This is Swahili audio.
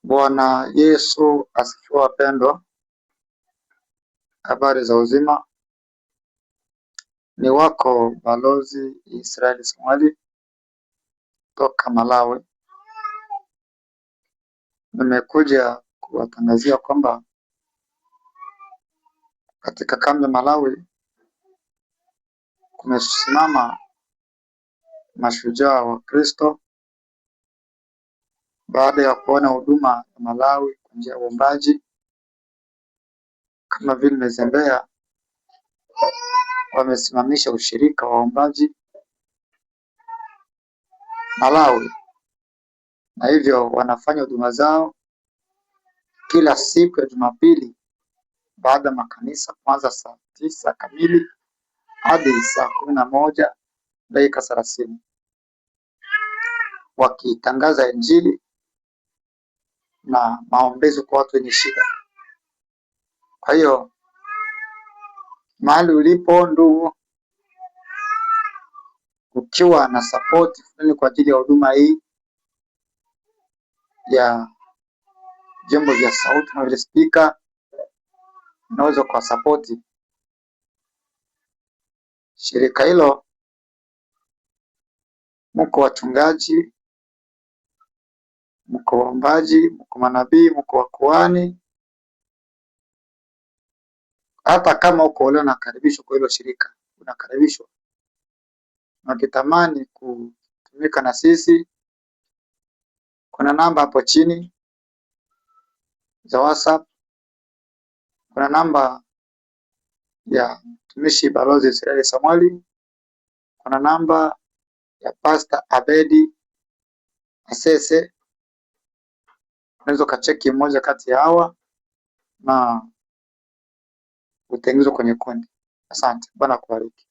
Bwana Yesu asifiwe wapendwa. Habari za uzima, ni wako Balozi Israel Samweli toka Malawi. Nimekuja kuwatangazia kwamba katika kambi Malawi kumesimama mashujaa wa Kristo baada ya kuona huduma ya Malawi kwa njia ya uombaji kama vile Mezembea wamesimamisha ushirika wa waombaji Malawi, na hivyo wanafanya huduma zao kila siku ya Jumapili baada ya makanisa kuanza saa 9 kamili hadi saa 11:30 wakitangaza Injili na maombezi kwa watu wenye shida. Kwa hiyo mahali ulipo ndugu, ukiwa na support fulani kwa ajili ya huduma hii ya vyombo vya sauti na vile speaker, unaweza kwa support shirika hilo. Mko wachungaji, mko waombaji, mko manabii, mko wakuhani. Hata kama uko leo unakaribishwa kwa hilo shirika, unakaribishwa. Ukitamani kutumika na sisi, kuna namba hapo chini za WhatsApp, kuna namba ya mtumishi Balozi Israel Samweli, kuna namba ya Pastor Abedi Asese. Unaweza ukacheki mmoja kati ya hawa na utengezwa kwenye kundi. Asante, Bwana kubariki.